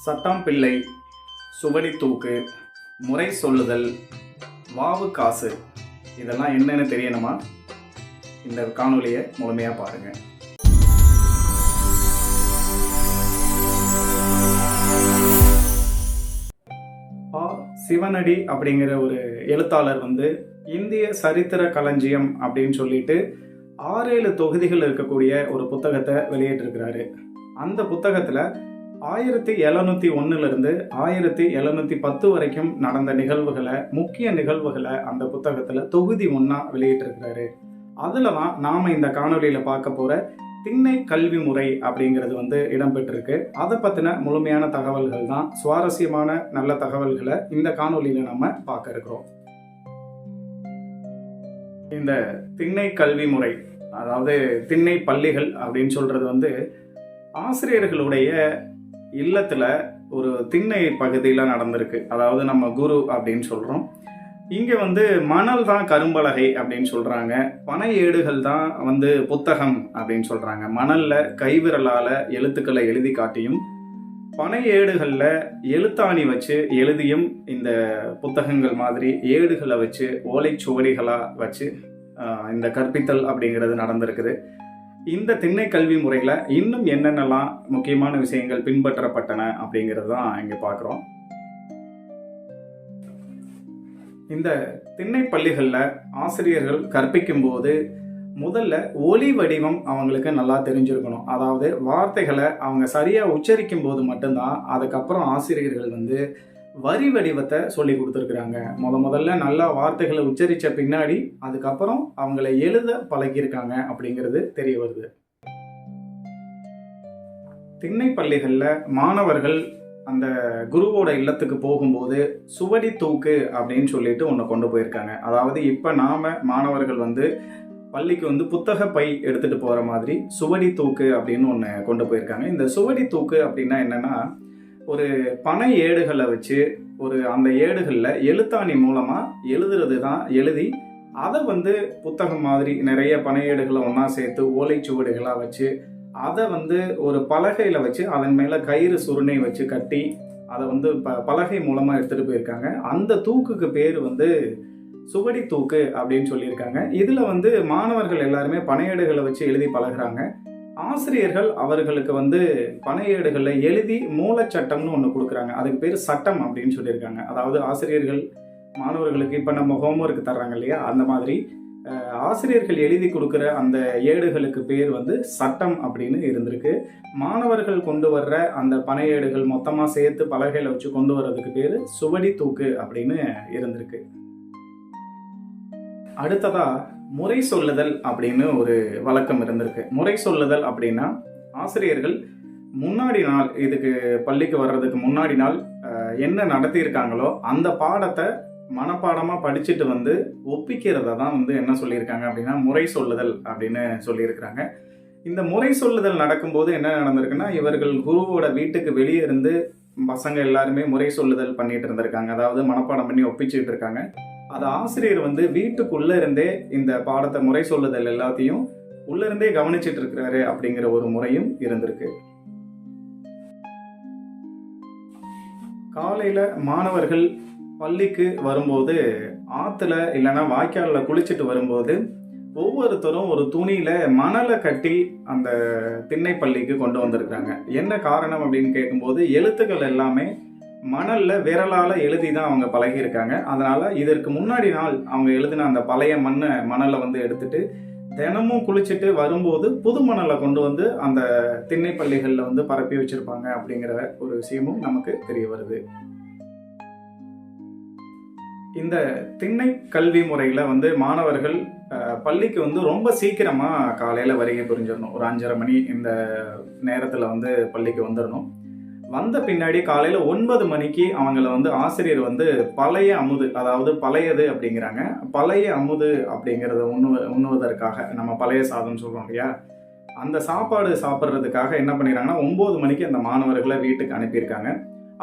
சட்டம் பிள்ளை, சுவடி தூக்கு, முறை சொல்லுதல், வாவு காசு இதெல்லாம் என்னன்னு தெரியணுமா? இந்த காணொலியை முழுமையாக பாருங்கள். சிவனடி அப்படிங்கிற ஒரு எழுத்தாளர் இந்திய சரித்திர களஞ்சியம் அப்படின்னு சொல்லிட்டு 6-7 தொகுதிகள் இருக்கக்கூடிய ஒரு புத்தகத்தை வெளியிட்டிருக்கிறாரு. அந்த புத்தகத்தில் 1701 1710 வரைக்கும் நடந்த நிகழ்வுகளை, முக்கிய நிகழ்வுகளை அந்த புத்தகத்தில் தொகுதி 1 வெளியிட்டிருக்கிறாரு. அதில் தான் நாம் இந்த காணொலியில் பார்க்க போகிற திண்ணை கல்வி முறை அப்படிங்கிறது இடம்பெற்றிருக்கு. அதை பற்றின முழுமையான தகவல்கள் தான், சுவாரஸ்யமான நல்ல தகவல்களை இந்த காணொலியில் நம்ம பார்க்க இருக்கிறோம். இந்த திண்ணை கல்வி முறை, அதாவது திண்ணை பள்ளிகள் அப்படின்னு சொல்கிறது ஆசிரியர்களுடைய இல்லத்தில் ஒரு திண்ணை பகுதியில் நடந்திருக்கு. அதாவது நம்ம குரு அப்படின்னு சொல்கிறோம். இங்கே மணல் தான் கரும்பலகை அப்படின்னு சொல்கிறாங்க. பனை ஏடுகள் தான் புத்தகம் அப்படின்னு சொல்கிறாங்க. மணலில் கைவிரலால் எழுத்துக்களை எழுதி காட்டியும், பனை ஏடுகளில் எழுத்தாணி வச்சு எழுதியும் இந்த புத்தகங்கள் மாதிரி ஏடுகளை வச்சு ஓலைச்சுவடிகளாக வச்சு இந்த கற்பித்தல் அப்படிங்கிறது நடந்திருக்குது. இந்த திண்ணை கல்வி முறையில் இன்னும் என்னென்னலாம் முக்கியமான விஷயங்கள் பின்பற்றப்பட்டன அப்படிங்கிறது தான் இங்கே பார்க்குறோம். இந்த திண்ணை பள்ளிகளில் ஆசிரியர்கள் கற்பிக்கும் போது முதல்ல ஒலி வடிவம் அவங்களுக்கு நல்லா தெரிஞ்சிருக்கணும். அதாவது வார்த்தைகளை அவங்க சரியாக உச்சரிக்கும் போது மட்டும்தான் அதுக்கப்புறம் ஆசிரியர்கள் வரி வடிவத்தை சொல்லி கொடுத்துருக்குறாங்க. முதல்ல நல்லா வார்த்தைகளை உச்சரித்த பின்னாடி அதுக்கப்புறம் அவங்கள எழுத பழகியிருக்காங்க அப்படிங்கிறது தெரிய வருது. திண்ணை பள்ளிகளில் மாணவர்கள் அந்த குருவோட இல்லத்துக்கு போகும்போது சுவடி தூக்கு அப்படின்னு சொல்லிட்டு ஒன்று கொண்டு போயிருக்காங்க. அதாவது இப்போ நாம் மாணவர்கள் பள்ளிக்கு புத்தக பை எடுத்துகிட்டு போகிற மாதிரி சுவடி தூக்கு அப்படின்னு ஒன்று கொண்டு போயிருக்காங்க. இந்த சுவடி தூக்கு அப்படின்னா என்னென்னா, ஒரு பனை ஏடுகளை வச்சு அந்த ஏடுகளில் எழுத்தாணி மூலமாக எழுதுறது தான். எழுதி அதை புத்தகம் மாதிரி நிறைய பனை ஏடுகளை ஒன்றா சேர்த்து ஓலைச்சுவடிகளாக வச்சு அதை ஒரு பலகையில் வச்சு அதன் மேலே கயிறு சுருணை வச்சு கட்டி அதை பலகை மூலமாக எடுத்துகிட்டு போயிருக்காங்க. அந்த தூக்குக்கு பேர் சுவடி தூக்கு அப்படின்னு சொல்லியிருக்காங்க. இதில் மாணவர்கள் எல்லாருமே பனையேடுகளை வச்சு எழுதி பழகுறாங்க. ஆசிரியர்கள் அவர்களுக்கு பனையேடுகளில் எழுதி மூலச்சட்டம்னு ஒன்று கொடுக்குறாங்க. அதுக்கு பேர் சட்டம் அப்படின்னு சொல்லியிருக்காங்க. அதாவது ஆசிரியர்கள் மாணவர்களுக்கு இப்போ நம்ம ஹோம்ஒர்க் தர்றாங்க இல்லையா, அந்த மாதிரி ஆசிரியர்கள் எழுதி கொடுக்குற அந்த ஏடுகளுக்கு பேர் சட்டம் அப்படின்னு இருந்திருக்கு. மாணவர்கள் கொண்டு வர்ற அந்த பனையேடுகள் மொத்தமாக சேர்த்து பலகையில் வச்சு கொண்டு வர்றதுக்கு பேர் சுவடி தூக்கு அப்படின்னு இருந்திருக்கு. அடுத்ததா முறை சொல்லுதல் அப்படின்னு ஒரு வழக்கம் இருந்திருக்கு. முறை சொல்லுதல் அப்படின்னா, ஆசிரியர்கள் முன்னாடி நாள், இதுக்கு பள்ளிக்கு வர்றதுக்கு முன்னாடி நாள் என்ன நடத்தியிருக்காங்களோ அந்த பாடத்தை மனப்பாடமாக படிச்சுட்டு ஒப்பிக்கிறத தான் என்ன சொல்லியிருக்காங்க அப்படின்னா முறை சொல்லுதல் அப்படின்னு சொல்லியிருக்கிறாங்க. இந்த முறை சொல்லுதல் நடக்கும்போது என்ன நடந்திருக்குன்னா, இவர்கள் குருவோட வீட்டுக்கு வெளியே இருந்து பசங்க எல்லாருமே முறை சொல்லுதல் பண்ணிட்டு இருந்திருக்காங்க. அதாவது மனப்பாடம் பண்ணி ஒப்பிச்சுட்டு இருக்காங்க. அது ஆசிரியர் வீட்டுக்குள்ள இருந்தே இந்த பாடத்தை, முறை சொல்லுதல் எல்லாத்தையும் உள்ள இருந்தே கவனிச்சுட்டு இருக்கிறாரு அப்படிங்கிற ஒரு முறையும் இருந்திருக்கு. காலையில மாணவர்கள் பள்ளிக்கு வரும்போது ஆத்துல இல்லைன்னா வாய்க்காலில் குளிச்சுட்டு வரும்போது ஒவ்வொருத்தரும் ஒரு துணியில மணலை கட்டி அந்த திண்ணை பள்ளிக்கு கொண்டு வந்திருக்காங்க. என்ன காரணம் அப்படின்னு கேட்கும்போது, எழுத்துக்கள் எல்லாமே மணல்ல விரலால எழுதி தான் அவங்க பழகியிருக்காங்க. அதனால இதற்கு முன்னாடி நாள் அவங்க எழுதின அந்த பழைய மணலை எடுத்துட்டு தினமும் குளிச்சுட்டு வரும்போது புது மணலை கொண்டு அந்த திண்ணை பள்ளிகளில் பரப்பி வச்சிருப்பாங்க அப்படிங்கிற ஒரு விஷயமும் நமக்கு தெரிய வருது. இந்த திண்ணை கல்வி முறையில் மாணவர்கள் பள்ளிக்கு ரொம்ப சீக்கிரமாக காலையில் வருகை புரிஞ்சிடணும். ஒரு 5:30 மணி இந்த நேரத்தில் பள்ளிக்கு வந்துடணும். வந்த பின்னாடி காலையில் 9 மணிக்கு அவங்கள ஆசிரியர் பழைய அமுது, அதாவது பழையது அப்படிங்கிறாங்க, பழைய அமுது அப்படிங்கிறத உண்ணுவதற்காக, நம்ம பழைய சாதம் சொல்கிறோம் இல்லையா, அந்த சாப்பாடு சாப்பிட்றதுக்காக என்ன பண்ணிடுறாங்கன்னா 9 மணிக்கு அந்த மாணவர்களை வீட்டுக்கு அனுப்பியிருக்காங்க.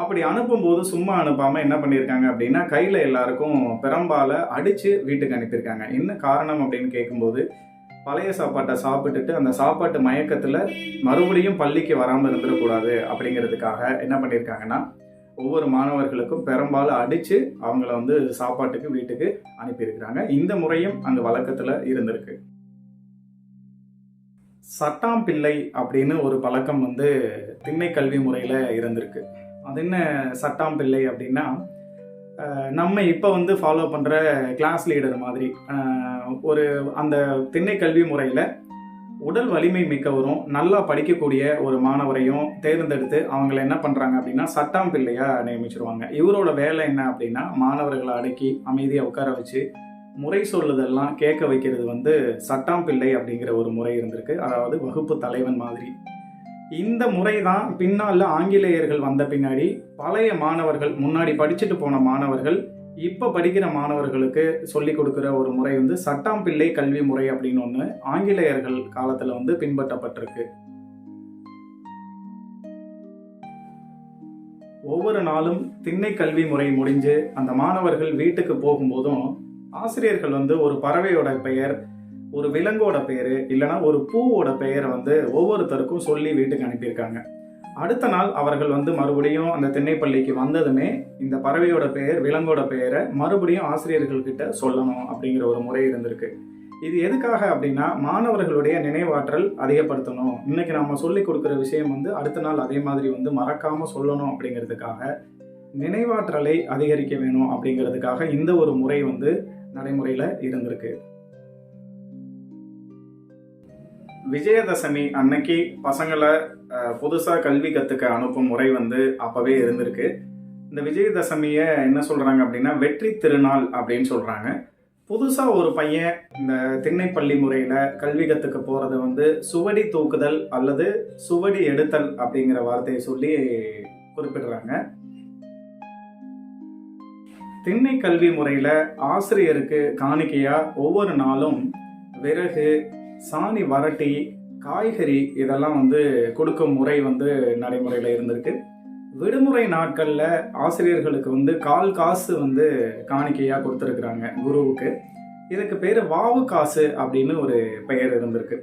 அப்படி அனுப்பும்போது சும்மா அனுப்பாமல் என்ன பண்ணியிருக்காங்க அப்படின்னா, கையில் எல்லாருக்கும் பெரம்பால் அடித்து வீட்டுக்கு அனுப்பியிருக்காங்க. என்ன காரணம் அப்படின்னு கேட்கும்போது, பழைய சாப்பாட்டை சாப்பிட்டுட்டு அந்த சாப்பாட்டு மயக்கத்தில் மறுபடியும் பள்ளிக்கு வராமல் இருந்துடக்கூடாது அப்படிங்கிறதுக்காக என்ன பண்ணியிருக்காங்கன்னா, ஒவ்வொரு மாணவர்களுக்கும் பெரும்பாலும் அடித்து அவங்கள வந்து சாப்பாட்டுக்கு வீட்டுக்கு அனுப்பியிருக்கிறாங்க. இந்த முறையும் அங்கே வழக்கத்தில் இருந்திருக்கு. சட்டாம்பிள்ளை அப்படின்னு ஒரு பழக்கம் வந்து திண்ணை கல்வி முறையில் இருந்திருக்கு. அது என்ன சட்டாம்பிள்ளை அப்படின்னா, நம்ம இப்போ வந்து ஃபாலோ பண்ணுற கிளாஸ் லீடர் மாதிரி ஒரு அந்த திண்ணை கல்வி முறையில் உடல் வலிமை மிக்கவரும் நல்லா படிக்கக்கூடிய ஒரு மாணவரையும் தேர்ந்தெடுத்து அவங்கள என்ன பண்ணுறாங்க அப்படின்னா சட்டாம்பிள்ளையாக நியமிச்சிருவாங்க. இவரோட வேலை என்ன அப்படின்னா, மாணவர்களை அடக்கி அமைதியாக உட்கார வச்சு முறை சொல்லுதெல்லாம் கேட்க வைக்கிறது வந்து சட்டாம்பிள்ளை அப்படிங்கிற ஒரு முறை இருந்திருக்கு. அதாவது வகுப்பு தலைவன் மாதிரி. இந்த முறை தான் பின்னால் ஆங்கிலேயர்கள் வந்த பின்னாடி பழைய மாணவர்கள், முன்னாடி படிச்சுட்டு போன மாணவர்கள் இப்போ படிக்கிற மாணவர்களுக்கு சொல்லிக் கொடுக்குற ஒரு முறை வந்து சட்டாம்பிள்ளை கல்வி முறை அப்படின்னு ஒன்று ஆங்கிலேயர்கள் காலத்தில் வந்து பின்பற்றப்பட்டிருக்கு. ஒவ்வொரு நாளும் திண்ணை கல்வி முறை முடிஞ்சு அந்த மாணவர்கள் வீட்டுக்கு போகும்போதும் ஆசிரியர்கள் வந்து ஒரு பறவையோட பெயர், ஒரு விலங்கோட பெயர், இல்லைனா ஒரு பூவோட பெயரை வந்து ஒவ்வொருத்தருக்கும் சொல்லி வீட்டுக்கு அனுப்பியிருக்காங்க. அடுத்த நாள் அவர்கள் வந்து மறுபடியும் அந்த திண்ணைப்பள்ளிக்கு வந்ததுமே இந்த பறவையோட பெயர், விலங்கோட பெயரை மறுபடியும் ஆசிரியர்கள்கிட்ட சொல்லணும் அப்படிங்கிற ஒரு முறை இருந்திருக்கு. இது எதுக்காக அப்படின்னா, மாணவர்களுடைய நினைவாற்றல் அதிகப்படுத்தணும். இன்னைக்கு நம்ம சொல்லிக் கொடுக்குற விஷயம் வந்து அடுத்த நாள் அதே மாதிரி வந்து மறக்காம சொல்லணும் அப்படிங்கிறதுக்காக, நினைவாற்றலை அதிகரிக்க வேணும் அப்படிங்கிறதுக்காக இந்த ஒரு முறை வந்து நடைமுறையில் இருந்திருக்கு. விஜயதசமி அன்னைக்கு பசங்களை புதுசாக கல்வி கற்றுக்க அனுப்பும் முறை வந்து அப்போவே இருந்திருக்கு. இந்த விஜயதசமியை என்ன சொல்கிறாங்க அப்படின்னா வெற்றி திருநாள் அப்படின்னு சொல்கிறாங்க. புதுசாக ஒரு பையன் இந்த திண்ணைப்பள்ளி முறையில் கல்வி கற்றுக்க போகிறத வந்து சுவடி தூக்குதல் அல்லது சுவடி எடுத்தல் அப்படிங்கிற வார்த்தையை சொல்லி குறிப்பிடுறாங்க. திண்ணை கல்வி முறையில் ஆசிரியருக்கு காணிக்கையாக ஒவ்வொரு நாளும் விறகு, சாணி வரட்டி, காய்கறி இதெல்லாம் வந்து கொடுக்கும் முறை வந்து நடைமுறையில் இருந்திருக்கு. விடுமுறை நாட்களில் ஆசிரியர்களுக்கு வந்து கால் காசு வந்து காணிக்கையாக கொடுத்துருக்குறாங்க குருவுக்கு. இதுக்கு பேர் வாவு காசு அப்படின்னு ஒரு பெயர் இருந்திருக்கு.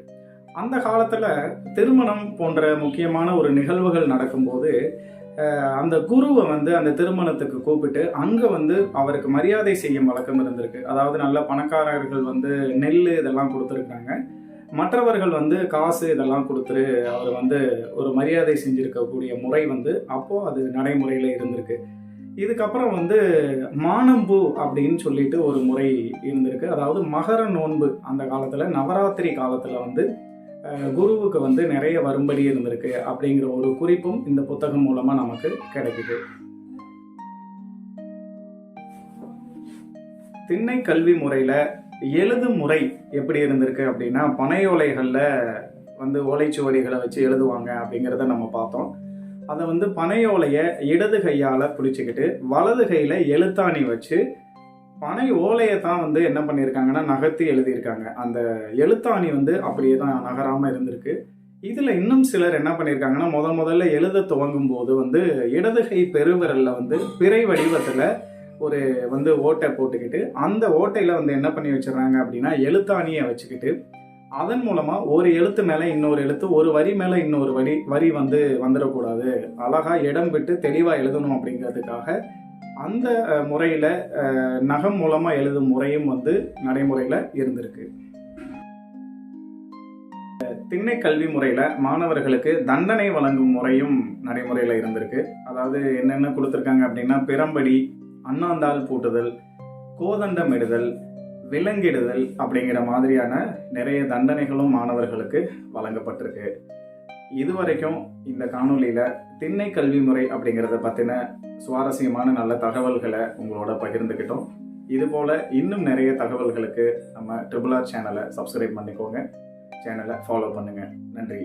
அந்த காலத்தில் திருமணம் போன்ற முக்கியமான ஒரு நிகழ்வுகள் நடக்கும்போது அந்த குருவை வந்து அந்த திருமணத்துக்கு கூப்பிட்டு அங்கே வந்து அவருக்கு மரியாதை செய்யும் வழக்கம் இருந்திருக்கு. அதாவது நல்ல பணக்காரர்கள் வந்து நெல் இதெல்லாம் கொடுத்துருக்காங்க, மற்றவர்கள் வந்து காசு இதெல்லாம் கொடுத்துரு அவர் வந்து ஒரு மரியாதை செஞ்சுருக்கக்கூடிய முறை வந்து அப்போது அது நடைமுறையில் இருந்திருக்கு. இதுக்கப்புறம் வந்து மானம்பூ அப்படின்னு சொல்லிட்டு ஒரு முறை இருந்திருக்கு. அதாவது மகர நோன்பு அந்த காலத்தில், நவராத்திரி காலத்தில் வந்து குருவுக்கு வந்து நிறைய வரும்படி இருந்திருக்கு அப்படிங்கிற ஒரு குறிப்பும் இந்த புத்தகம் மூலமாக நமக்கு கிடைக்குது. திண்ணை கல்வி முறையில் எழுதும் முறை எப்படி இருந்திருக்கு அப்படின்னா, பனையோலைகளில் வந்து ஓலைச்சுவடிகளை வச்சு எழுதுவாங்க அப்படிங்கிறத நம்ம பார்த்தோம். அதை வந்து பனையோலையை இடது கையால் பிடிச்சிக்கிட்டு வலது கையில் எழுத்தாணி வச்சு பனை ஓலையை தான் வந்து என்ன பண்ணியிருக்காங்கன்னா நகர்த்தி எழுதியிருக்காங்க. அந்த எழுத்தாணி வந்து அப்படியே தான் நகராமல் இருந்திருக்கு. இதில் இன்னும் சிலர் என்ன பண்ணியிருக்காங்கன்னா, முதல்ல எழுத துவங்கும் போது வந்து இடது கை பெருவிரலில் வந்து பிறை வடிவத்தில் ஒரு வந்து ஓட்டை போட்டுக்கிட்டு அந்த ஓட்டையில் வந்து என்ன பண்ணி வச்சிடறாங்க அப்படின்னா எழுத்தாணியை வச்சுக்கிட்டு அதன் மூலமாக ஒரு எழுத்து மேலே இன்னொரு எழுத்து, ஒரு வரி மேலே இன்னொரு வரி வந்து வந்துடக்கூடாது, அழகாக இடம் விட்டு தெளிவாக எழுதணும் அப்படிங்கிறதுக்காக அந்த முறையில் நகம் மூலமாக எழுதும் முறையும் வந்து நடைமுறையில் இருந்திருக்கு. திண்ணை கல்வி முறையில் மாணவர்களுக்கு தண்டனை வழங்கும் முறையும் நடைமுறையில் இருந்திருக்கு. அதாவது என்னென்ன கொடுத்துருக்காங்க அப்படின்னா, பிரம்படி, அண்ணாந்தாள் பூட்டுதல், கோதண்டம் இடுதல், விலங்கிடுதல் அப்படிங்கிற மாதிரியான நிறைய தண்டனைகளும் மாணவர்களுக்கு வழங்கப்பட்டிருக்கு. இதுவரைக்கும் இந்த காணொலியில் திண்ணை கல்வி முறை அப்படிங்கிறத பற்றின சுவாரஸ்யமான நல்ல தகவல்களை உங்களோட பகிர்ந்துக்கிட்டோம். இதுபோல் இன்னும் நிறைய தகவல்களுக்கு நம்ம ட்ரிபிள் ஆர் சேனலை சப்ஸ்கிரைப் பண்ணிக்கோங்க, சேனலை ஃபாலோ பண்ணுங்கள். நன்றி.